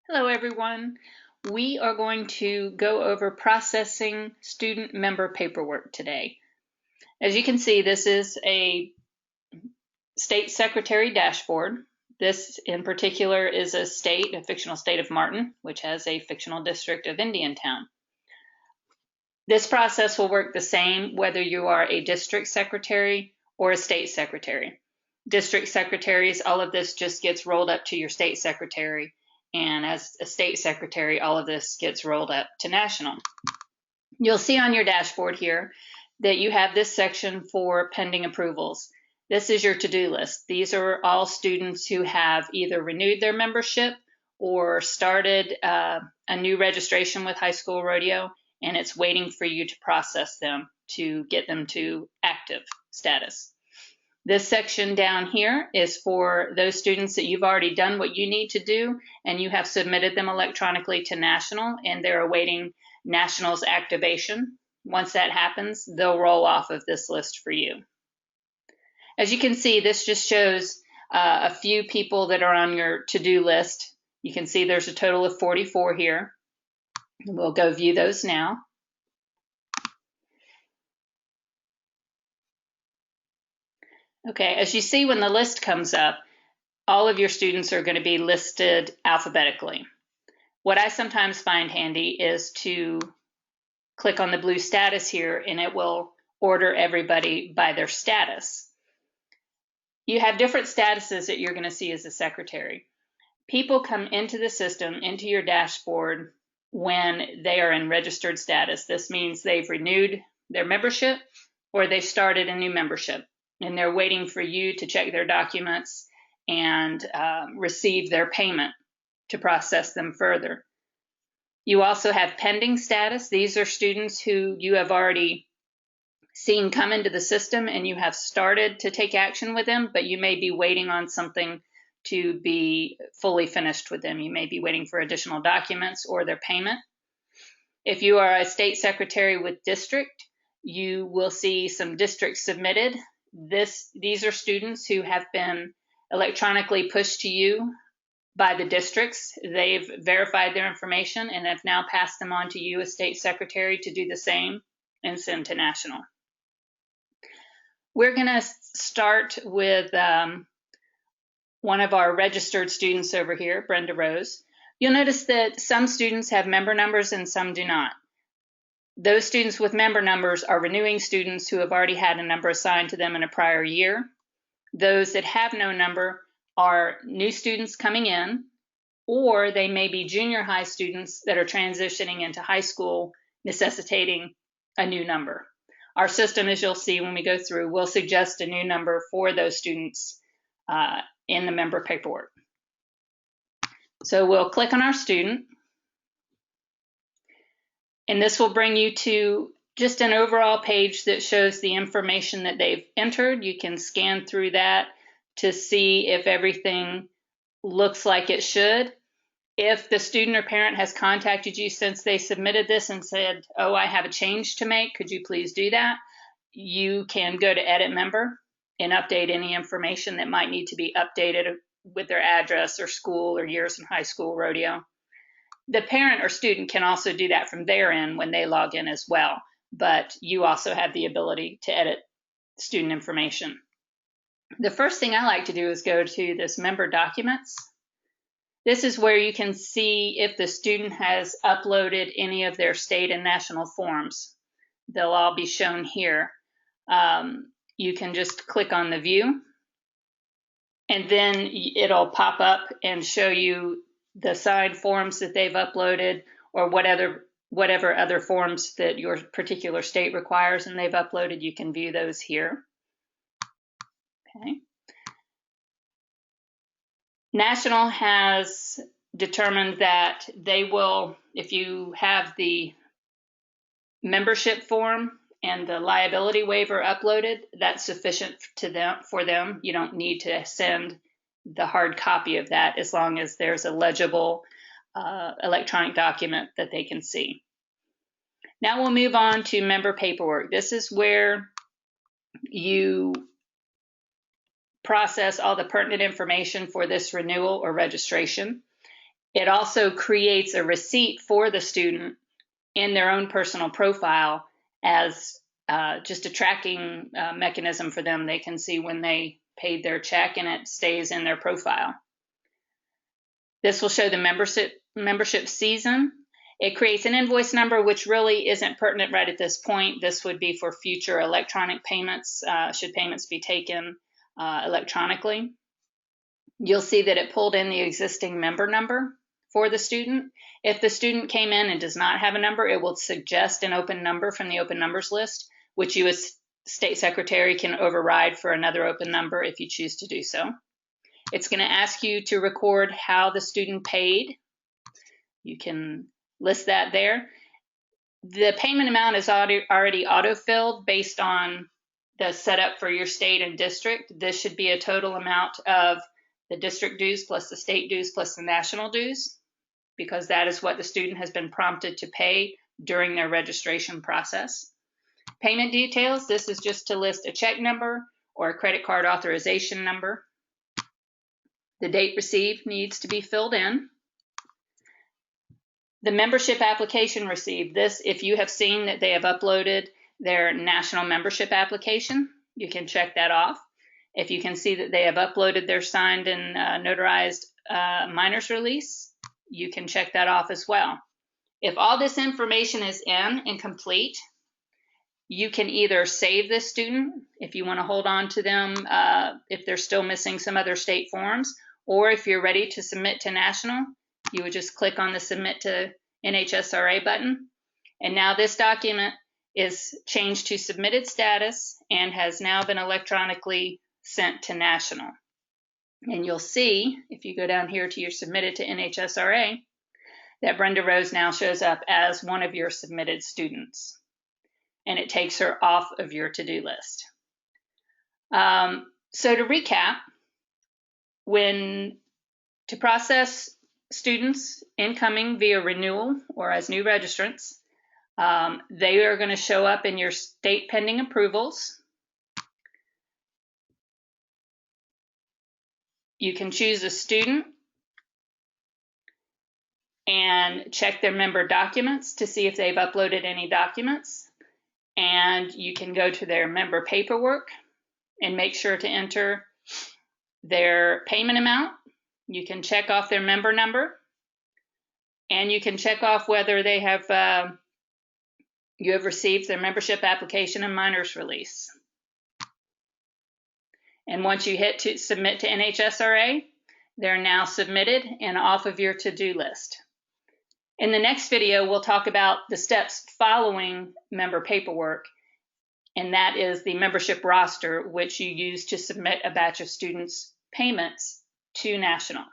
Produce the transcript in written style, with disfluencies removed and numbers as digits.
Hello everyone. We are going to go over processing student member paperwork today. As you can see, this is a state secretary dashboard. This in particular is a fictional state of Martin, which has a fictional district of Indiantown. This process will work the same whether you are a district secretary or a state secretary. District secretaries, all of this just gets rolled up to your state secretary, and as a state secretary, all of this gets rolled up to national. You'll see on your dashboard here that you have this section for pending approvals. This is your to-do list. These are all students who have either renewed their membership or started a new registration with High School Rodeo, and it's waiting for you to process them to get them to active status. This section down here is for those students that you've already done what you need to do and you have submitted them electronically to National and they're awaiting National's activation. Once that happens, they'll roll off of this list for you. As you can see, this just shows a few people that are on your to-do list. You can see there's a total of 44 here. We'll go view those now. Okay, as you see when the list comes up, all of your students are going to be listed alphabetically. What I sometimes find handy is to click on the blue status here and it will order everybody by their status. You have different statuses that you're going to see as a secretary. People come into the system, into your dashboard, when they are in registered status. This means they've renewed their membership or they started a new membership and they're waiting for you to check their documents and receive their payment to process them further. You also have pending status. These are students who you have already seen come into the system and you have started to take action with them, but you may be waiting on something to be fully finished with them. You may be waiting for additional documents or their payment. If you are a state secretary with district, you will see some districts submitted. These are students who have been electronically pushed to you by the districts. They've verified their information and have now passed them on to you as state secretary to do the same and send to national. We're going to start with one of our registered students over here, Brenda Rose. You'll notice that some students have member numbers and some do not. Those students with member numbers are renewing students who have already had a number assigned to them in a prior year. Those that have no number are new students coming in, or they may be junior high students that are transitioning into high school, necessitating a new number. Our system, as you'll see when we go through, will suggest a new number for those students in the member paperwork. So we'll click on our student, and this will bring you to just an overall page that shows the information that they've entered. You can scan through that to see if everything looks like it should. If the student or parent has contacted you since they submitted this and said, oh, I have a change to make, could you please do that? You can go to Edit Member and update any information that might need to be updated with their address or school or years in High School Rodeo. The parent or student can also do that from their end when they log in as well, but you also have the ability to edit student information. The first thing I like to do is go to this Member Documents. This is where you can see if the student has uploaded any of their state and national forms. They'll all be shown here. You can just click on the view, and then it'll pop up and show you the signed forms that they've uploaded or whatever other forms that your particular state requires and they've uploaded. You can view those here. Okay. National has determined that they will, if you have the membership form and the liability waiver uploaded, that's sufficient for them. You don't need to send the hard copy of that as long as there's a legible electronic document that they can see. Now we'll move on to member paperwork. This is where you process all the pertinent information for this renewal or registration. It also creates a receipt for the student in their own personal profile as just a tracking mechanism for them. They can see when they paid their check, and it stays in their profile. This will show the membership season. It creates an invoice number, which really isn't pertinent right at this point. This would be for future electronic payments, should payments be taken electronically. You'll see that it pulled in the existing member number for the student. If the student came in and does not have a number, it will suggest an open number from the open numbers list, which you as state secretary can override for another open number if you choose to do so. It's going to ask you to record how the student paid. You can list that there. The payment amount is already auto-filled based on the setup for your state and district. This should be a total amount of the district dues plus the state dues plus the national dues, because that is what the student has been prompted to pay during their registration process. Payment details, this is just to list a check number or a credit card authorization number. The date received needs to be filled in. The membership application received, this, if you have seen that they have uploaded their national membership application, you can check that off. If you can see that they have uploaded their signed and notarized minors release, you can check that off as well. If all this information is in and complete, you can either save this student if you want to hold on to them if they're still missing some other state forms, or if you're ready to submit to national, you would just click on the Submit to NHSRA button. And now this document is changed to submitted status and has now been electronically sent to national. And you'll see, if you go down here to your Submitted to NHSRA, that Brenda Rose now shows up as one of your submitted students. And it takes her off of your to-do list. So to recap, to process students incoming via renewal or as new registrants, they are going to show up in your state pending approvals. You can choose a student and check their member documents to see if they've uploaded any documents. And you can go to their member paperwork and make sure to enter their payment amount. You can check off their member number, and you can check off whether they have you have received their membership application and minors release. And once you hit to submit to NHSRA, they're now submitted and off of your to-do list. In the next video, we'll talk about the steps following member paperwork, and that is the membership roster, which you use to submit a batch of students' payments to national.